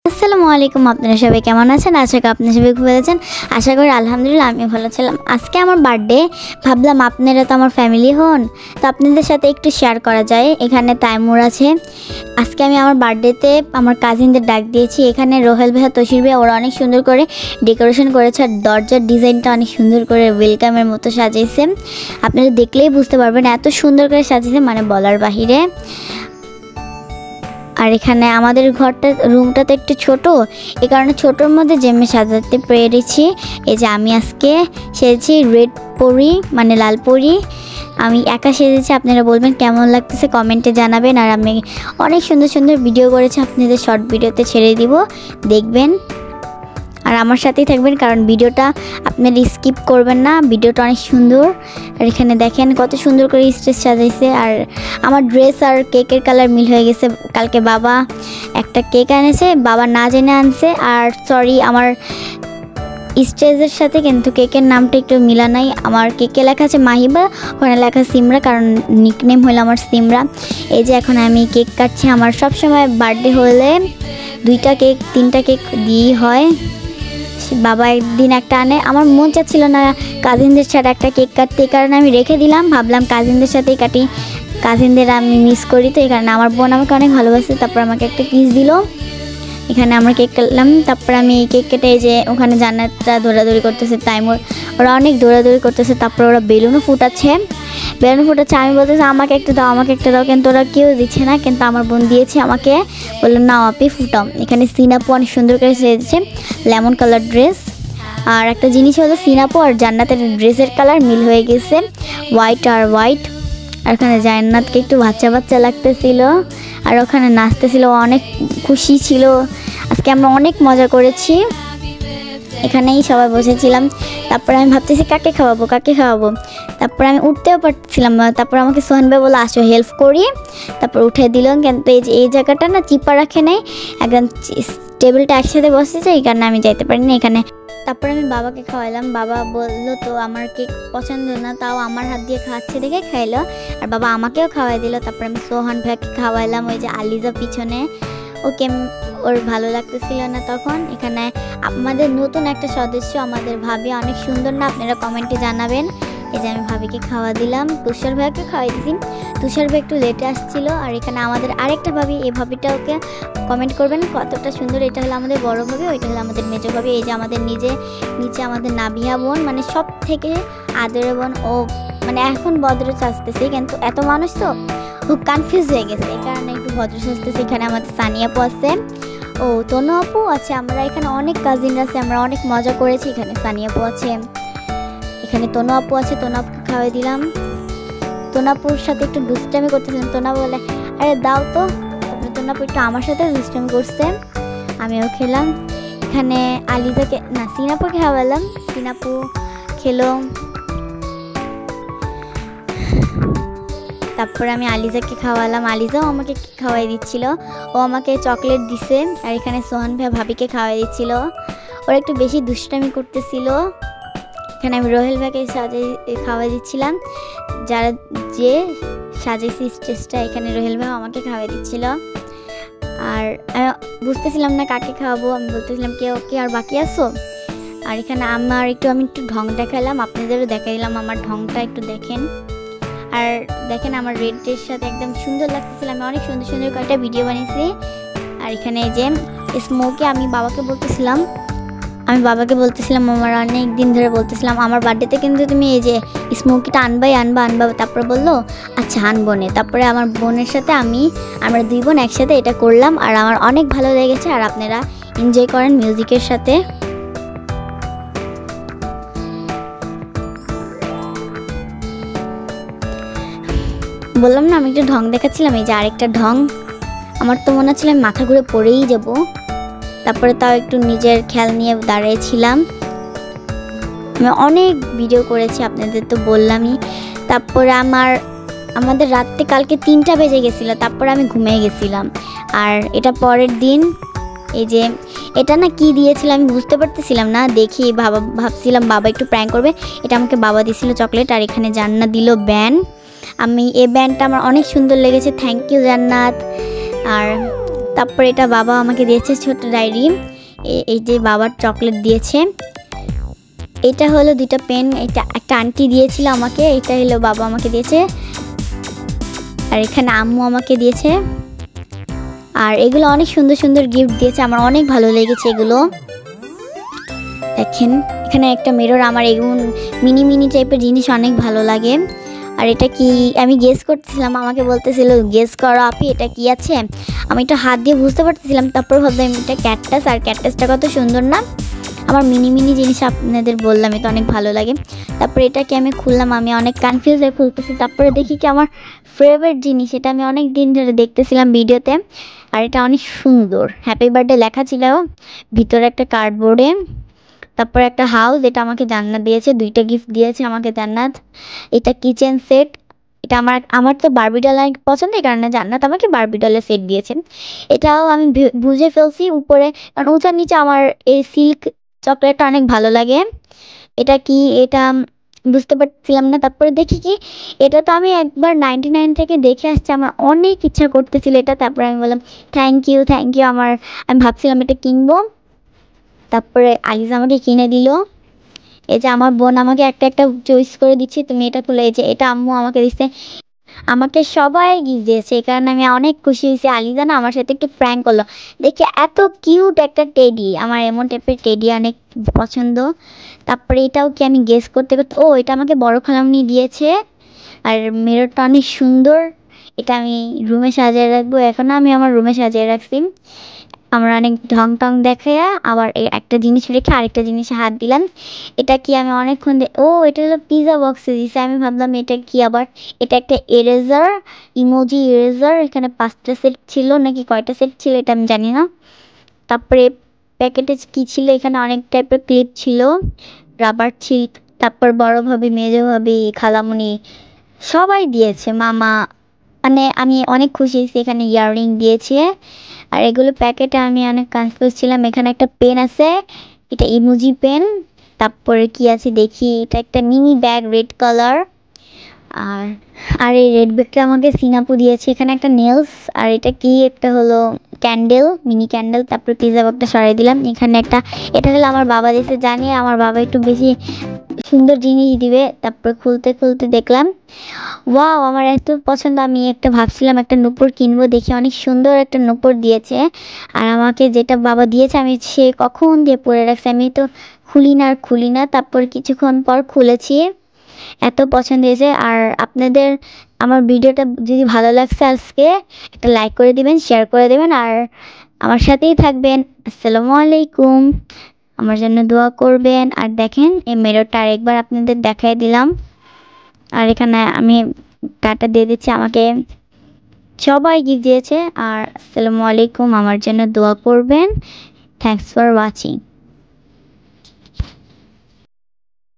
আসসালামু আলাইকুম, আপনারা সবাই কেমন আছেন? আশা করি আপনারা সবাই খুব ভালো আছেন। আশা করি আলহামদুলিল্লাহ আমি ভালো ছিলাম। আজকে আমার বার্থডে, ভাবলাম আপনারা তো আমার ফ্যামিলি হন, তো আপনাদের সাথে একটু শেয়ার করা যায়। এখানে তাইমুর আছে। আজকে আমি আমার বার্থডেতে আমার কাজিনদের ডাক দিয়েছি। এখানে রোহেল ভাইয়া, তশির ভাইয়া ওরা অনেক সুন্দর করে ডেকোরেশন করেছে, আর দরজার ডিজাইনটা অনেক সুন্দর করে ওয়েলকামের মতো সাজিয়েছে। আপনারা দেখলেই বুঝতে পারবেন এত সুন্দর করে সাজিয়েছে, মানে বলার বাহিরে। আর এখানে আমাদের রুমটা তো একটু ছোট, এই কারণে ছোটোর মধ্যে জেমে সাজাতে পেরেছি। এই যে আমি আজকে সেজেছি রেড পরি, মানে লাল পরি। আমি একা সেজেছি। আপনারা বলবেন কেমন লাগতেছে, কমেন্টে জানাবেন। আর আমি অনেক সুন্দর সুন্দর ভিডিও করেছি, আপনাদের শর্ট ভিডিওতে ছেড়ে দিব, দেখবেন। আর আমার সাথেই থাকবেন, কারণ ভিডিওটা আপনারা স্কিপ করবেন না, ভিডিওটা অনেক সুন্দর। আর এখানে দেখেন কত সুন্দর করে স্টেজ সাজাইছে। আর আমার ড্রেস আর কেকের কালার মিল হয়ে গেছে। কালকে বাবা একটা কেক এনেছে, বাবা না জেনে আনছে। আর সরি, আমার স্টেজের সাথে কিন্তু কেকের নামটা একটু মিলা নাই। আমার কেকে লেখা আছে মাহিবা, ওখানে লেখা সিমরা, কারণ নিকনেম হলো আমার সিমরা। এই যে এখন আমি কেক কাটছি। আমার সবসময় বার্থডে হলে 2টা কেক 3টা কেক দিয়েই হয়। বাবা একদিন একটা আনে, আমার মন চাচ্ছিল না কাজিনদের সাথে একটা কেক কাটতে, এই কারণে আমি রেখে দিলাম। ভাবলাম কাজিনদের সাথেই কাটি, কাজিনদের আমি মিস করি, তো এই কারণে আমার বোন আমাকে অনেক ভালোবাসে। তারপর আমাকে একটা কিস দিল। এখানে আমরা কেক কাটলাম। তারপর আমি এই কেক কেটে, যে ওখানে জান্নাতটা দৌড়াদৌড়ি করতেছে, তাইমুর ওরা অনেক দৌড়াদৌড়ি করতেছে। তারপর ওরা বেলুনও ফুটাচ্ছে। আমি বলতেছি আমাকে একটা দাও, আমাকে একটা দাও, কিন্তু ওরা কেউ দিচ্ছে না। কিন্তু আমার বোন দিয়েছে আমাকে, বললো নাও আপি ফুটাও। এখানে সিনাপু অনেক সুন্দর করে সেজেছে, লেমন কালার ড্রেস। আর একটা জিনিস হলো সিনাপু আর জান্নাতের ড্রেসের কালার মিল হয়ে গেছে, হোয়াইট আর হোয়াইট। আর ওখানে জান্নাতকে একটু বাচ্চা বাচ্চা লাগতেছিল, আর ওখানে নাচতেছিল, অনেক খুশি ছিল। আজকে আমরা অনেক মজা করেছি, এখানেই সবাই বসেছিলাম। তারপরে আমি ভাবতেছি কাকে খাওয়াবো। তারপর আমি উঠতেও পারছিলাম না। তারপর আমাকে সোহান ভাই বলে আসো হেল্প করি, তারপর উঠে দিল। কিন্তু এই জায়গাটা না চিপা রাখে নেই, একদম টেবিলটা একসাথে বসেছে, এই কারণে আমি যাইতে পারিনি এখানে। তারপর আমি বাবাকে খাওয়াইলাম। বাবা বললো তো আমার কেক পছন্দ না, তাও আমার হাত দিয়ে খাওয়াচ্ছে দেখে খাইলো। আর বাবা আমাকেও খাওয়াই দিল। তারপর আমি সোহান ভাইকে খাওয়াইলাম। ওই যে আলিজা পিছনে, ওকে ওর ভালো লাগতেছিল না তখন। এখানে আমাদের নতুন একটা সদস্য, আমাদের ভাবি অনেক সুন্দর না, আপনারা কমেন্টে জানাবেন। এই যে আমি ভাবিকে খাওয়া দিলাম, তুষার ভাইকে খাওয়াই দিয়েছি। তুষার ভাই একটু লেটে আসছিল। আর এখানে আমাদের আরেকটা ভাবি, এই ভাবিটা ওকে কমেন্ট করবেন কতটা সুন্দর। এটা হলো আমাদের বড় ভাবি, ওইটা হলো আমাদের মেজো ভাবি। এই যে আমাদের নিচে আমাদের নাবিহা বোন, মানে সব থেকে আদরের বোন। ও মানে এখন ভদ্র সাজতেছে, কিন্তু এত মানুষ তো খুব কনফিউজ হয়ে গেছে, এই কারণে একটু ভদ্র সাজতেছে। এখানে আমাদের সানিয়া আপু আছে, ও তনু আপু আছে। আমরা এখানে অনেক কাজিনরা আছে, আমরা অনেক মজা করেছি। এখানে সানিয়া আপু আছে, এখানে তনু আপু আছে। তনু আপুকে খাওয়াই দিলাম। তনু আপুর সাথে একটু দুষ্টামি করতেছিলাম। তনু আপু বলে আরে দাও তো। তারপরে তনু আপু একটু আমার সাথে দুষ্টামি করছে, আমিও খেলাম। এখানে আলিজাকে না সিনাপুকে খাওয়ালাম, সিনাপু খেলো। তারপরে আমি আলিজাকে খাওয়ালাম, আলিজাও আমাকে খাওয়াই দিচ্ছিল। ও আমাকে চকলেট দিছে। আর এখানে সোহান ভাই ভাবিকে খাওয়াই দিচ্ছিল, ওরা একটু বেশি দুষ্টামি করতেছিল। এখানে আমি রোহেল ভাইকে খাওয়াই দিচ্ছিলাম, যে সাজাইছি স্টেজটা। এখানে রোহেল ভাই আমাকে খাওয়াই দিচ্ছিল। আর আমি বুঝতেছিলাম না কাকে খাওয়াবো, আমি বলতেছিলাম কে আর বাকি আসো। আর এখানে আমি একটু ঢং দেখালাম, আপনাদেরও দেখাই দিলাম আমার ঢংটা, একটু দেখেন। আর দেখেন আমার রেড ড্রেসের সাথে একদম সুন্দর লাগতেছিল। আমি অনেক সুন্দর সুন্দর কয়েকটা ভিডিও বানিয়েছি। আর এখানে যে স্মোকি, আমি বাবাকে বলতেছিলাম আমার অনেক দিন ধরে বলতেছিলাম আমার বার্থডেতে কিন্তু তুমি এই যে স্মোকিটা আনবা। তারপরে বললো আচ্ছা আনবো নে। তারপরে আমার বোনের সাথে আমরা 2 বোন একসাথে এটা করলাম, আর আমার অনেক ভালো লেগেছে। আর আপনারা এনজয় করেন মিউজিকের সাথে। বললাম না আমি একটু ঢং দেখাচ্ছিলাম। এই যে আরেকটা ঢং, আমার তো মনে হচ্ছিল আমি মাথা ঘুরে পড়েই যাব। তারপরে তাও একটু নিজের খেয়াল নিয়ে দাঁড়িয়েছিলাম। আমি অনেক ভিডিও করেছি, আপনাদের তো বললামই। তারপরে আমাদের রাত্রে কালকে 3টা বেজে গেছিলো, তারপরে আমি ঘুমিয়ে গেছিলাম। আর এটা পরের দিন। এই যে এটা না কি দিয়েছিল আমি বুঝতে পারতেছিলাম না, দেখি ভাবছিলাম বাবা একটু প্র্যাঙ্ক করবে। এটা আমাকে বাবা দিয়েছিল চকলেট। আর এখানে জান্নাত দিল ব্যান্ড। এই ব্যান্ডটা আমার অনেক সুন্দর লেগেছে, থ্যাংক ইউ জান্নাত। আর তারপরে এটা বাবা আমাকে দিয়েছে ছোট ডায়েরি, এই যে বাবার চকলেট দিয়েছে। এটা হলো দুইটা পেন, এটা একটা আন্টি দিয়েছিল আমাকে, এটা হলো বাবা আমাকে দিয়েছে। আর এখানে আম্মু আমাকে দিয়েছে। আর এগুলো অনেক সুন্দর সুন্দর গিফট দিয়েছে, আমার অনেক ভালো লেগেছে এগুলো। দেখেন এখানে একটা মিরর, আমার এগুলো মিনি মিনি টাইপের জিনিস অনেক ভালো লাগে। আর এটা কি আমি গেস করতেছিলাম, আমাকে বলতেছিল গেস করো আপি এটা কি আছে। আমি একটু হাত দিয়ে বুঝতে পারতেছিলাম, তারপর ভাবলাম এটা ক্যাকটাস। আর ক্যাকটাসটা কত সুন্দর না, আমার মিনি মিনি জিনিস আপনাদের বললাম এটা অনেক ভালো লাগে। তারপরে এটাকে আমি খুললাম, আমি অনেক কনফিউজ হয়ে খুলতেছি। তারপরে দেখি কি আমার ফেভারিট জিনিস, এটা আমি অনেক দিন ধরে দেখতেছিলাম ভিডিওতে। আর এটা অনেক সুন্দর, হ্যাপি বার্থডে লেখা ছিল ভিতরে একটা কার্ডবোর্ডে। তারপরে একটা হাউস, এটা আমাকে জান্নাত দিয়েছে, দুইটা গিফট দিয়েছে আমাকে জান্নাত। এটা কিচেন সেট, এটা আমার তো বারবি ডল অনেক পছন্দ, এই কারণে জান্নাত আমাকে বারবি ডলের সেট দিয়েছেন। এটাও আমি বুঝে ফেলছি উপরে, কারণ উঁচার নিচে আমার এই সিল্ক চকলেটটা অনেক ভালো লাগে। এটা কি এটা বুঝতে পারছিলাম না। তারপরে দেখি কি এটা তো আমি একবার 99 থেকে দেখে আসছি, আমার অনেক ইচ্ছা করতেছিল এটা। তারপরে আমি বললাম থ্যাংক ইউ থ্যাংক ইউ, আমি ভাবছিলাম এটা কিনবো। তারপরে আলিজ আমাকে কিনে দিল। এই যে আমার বোন আমাকে একটা একটা চয়েস করে দিচ্ছে, তুমি এটা খুলে, এই যে এটা আম্মু আমাকে দিচ্ছে। আমাকে সবাই গিফট দিয়েছে, এই কারণে আমি অনেক খুশি হয়েছি। আলিজা না আমার সাথে একটু প্র্যাঙ্ক করলো, দেখে এত কিউট একটা টেডি, আমার এমন টাইপের টেডি অনেক পছন্দ। তারপরে এটাও কি আমি গেস করতে করতে, ও এটা আমাকে বড় খালামণি দিয়েছে। আর মিররটা অনেক সুন্দর, এটা আমি রুমে সাজিয়ে রাখবো, এখনও আমি আমার রুমে সাজিয়ে রাখছি। আমরা অনেক ঢং টং দেখাইয়া আবার একটা জিনিস রেখে আরেকটা জিনিসে হাত দিলাম। এটা কি আমি অনেকক্ষণ ও এটা হলো পিজা বক্সে দিয়েছে, আমি ভাবলাম এটা কি আবার। এটা একটা এরেজার, ইমোজি এরেজার, এখানে 5টা সেট ছিল নাকি কয়টা সেট ছিল এটা আমি জানি না। তারপরে প্যাকেটে কি ছিল, এখানে অনেক টাইপের ক্লিপ ছিল, রাবার ছিল। তারপর বড় ভাবি, মেজ ভাবি, খালামুনি সবাই দিয়েছে, মামা, মানে আমি অনেক খুশি হয়েছি। এখানে ইয়াররিং দিয়েছে। আর এগুলো প্যাকেটে আমি অনেক কনফিউজ ছিলাম। এখানে একটা পেন আছে, এটা ইমোজি পেন। তারপরে কি আছে দেখি, এটা একটা মিনি ব্যাগ রেড কালার। আর আর এই রেড ব্যাগটা আমাকে সিনাপু দিয়েছে। এখানে একটা নেলস, আর এটা কি একটা হলো ক্যান্ডেল, মিনি ক্যান্ডেল। তারপরে পিজা বক্সটা সরাই দিলাম। এখানে একটা, এটা হলো আমার বাবা দিয়েছে, জানি আমার বাবা একটু বেশি সুন্দর জিনিস দিবে। তারপর খুলতে খুলতে দেখলাম ওয়াও, আমার এত পছন্দ। আমি একটা ভাবছিলাম একটা নূপুর কিনবো, দেখি অনেক সুন্দর একটা নূপুর দিয়েছে। আর আমাকে যেটা বাবা দিয়েছে আমি সে কখন দিয়ে পরে রাখছি, আমি তো খুলি না। তারপর কিছুক্ষণ পর খুলেছি, এত পছন্দ হয়েছে। আর আপনাদের আমার ভিডিওটা যদি ভালো লাগছে আজকে একটা লাইক করে দিবেন, শেয়ার করে দেবেন, আর আমার সাথেই থাকবেন। আসসালামু আলাইকুম, আমার জন্য দোয়া করবেন। আর দেখেন এই মিররটা আরেকবার আপনাদের দেখাই দিলাম। আর এখানে আমি টাটা দিয়ে দিচ্ছি, আমাকে সবাই গিফট দিয়েছে। আর আসসালামু আলাইকুম, আমার জন্য দোয়া করবেন। Thanks for watching.